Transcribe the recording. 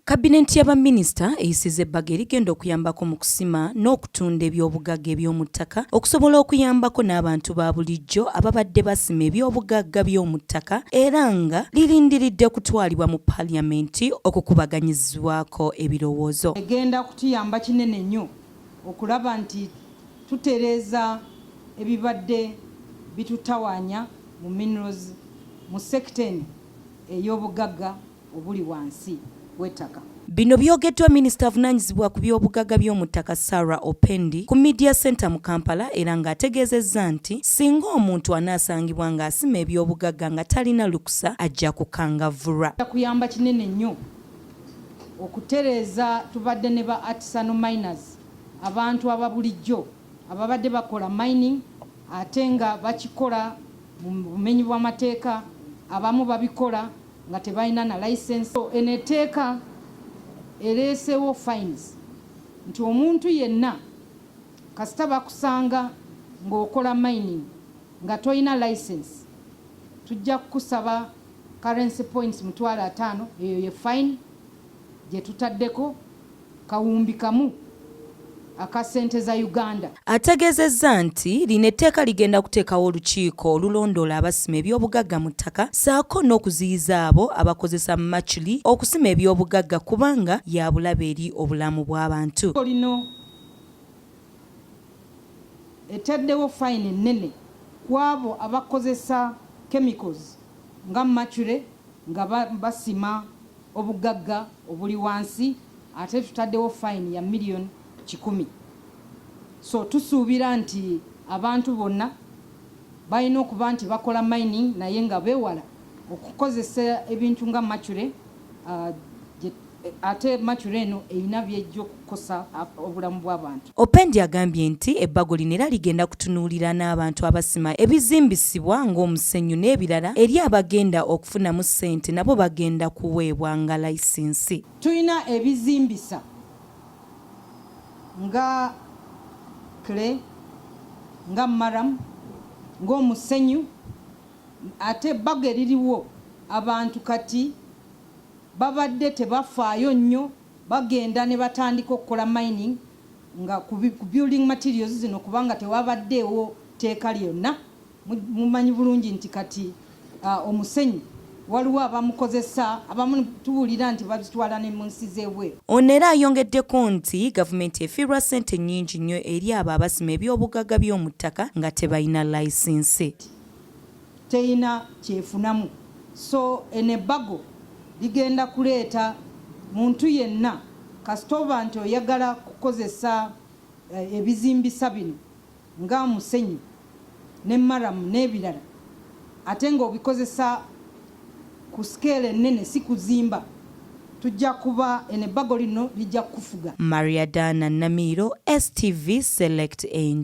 Kabinenti y'abaminisita eyisiza ebbaga erigenda okuyambako mu kusima n'okutunda ebyobugagga eby'omu ttaka okusobola okuyambako n'abantu ba bulijjo ababadde basima ebyobugagga by'omu ttaka era nga lirindiridde kutwalibwa mu Paalamenti okukubaganyizibwako ebirowoozo. Egenda kutuyamba kinene nnyo okulaba nti tutereeza ebibadde bitutawaanya mu minerals mu sekita ey'obugagga obuli wansi w'ettaka. Bino byogeddwa minisita avunaanyizibwa ku by'obugagga by'omu ttaka Sarah Opendi ku Media Center mu Kampala era ng'ategeezezza nti singa omuntu anaasangibwa ng'asima ebyobugagga nga talina lukusa ajja kukangavvulwa. Kuyamba kinene nnyo okutereeza tubadde ne ba artisanal miners abantu ababulijjo ababadde bakola mining ate nga bakikola mu bumenyi bw'amateeka abamu babikola nga tebalina na license. Eneteeka ereesewo fines nti omuntu yenna kasita bakusanga ng'okola mining nga toyina license tujja kukusaba currency points $50,000 eyo ye fine gye tutaddeko kawumbi kamu aka ssente za Uganda. Ategeezezza nti lino etteeka ligenda kuteekawo olukiiko olulondoola abasima ebyobugagga mu ttaka ssaako n'okuziyiza abo abakozesa machuli okusima ebyobugagga kubanga ya bulabe eri obulamu bw'abantu. Lino etaddewo fine ennene ku abo abakozesa chemicals nga machule nga basima obugagga obuli wansi ate tutaddewo fine ya $1,000,000. So tusuubira nti abantu bonna balina okuba nti bakola mining naye nga beewala okukozesa ebintu nga machule ate machule eno erina byejja okukosa obulamu bw'abantu. Opendi agambye nti ebbago lino era ligenda kutunuulira n'abantu abasima ebizimbisibwa ng'omusenyu n'ebirala eri abagenda okufunamu ssente nabo bagenda kuweebwa nga layisinsi. Tulina ebizimbisa nga kle nga maram ng'omusenyu ate ebbago eririwo abantu kati babadde tebafaayo nnyo bagenda ne batandika okukola mining nga ku building materials zino kubanga tewabaddeewo teeka lyonna. Mumanyi bulungi nti kati omusenyu waliwo abamukozesa abamu tuwulira nti babitwala ne mu nsi z'ebweru. Ono era ayongeddeko nti gavumenti efiirwa ssente nnyingi nnyo eri abo abasima ebyobugagga by'omu ttaka nga tebalina layisinsi. Teyina kyefunamu. So enebbago ligenda kuleeta muntu yenna kasita oba nti oyagala kukozesa ebizimbisa bino nga musenyu ne maramu n'ebirala ate ng'obikozesa ku scale ennene si kuzimba tujja kuba enebbago lino lijja kufuga. Maria Dana Namiro, STV Select Angel.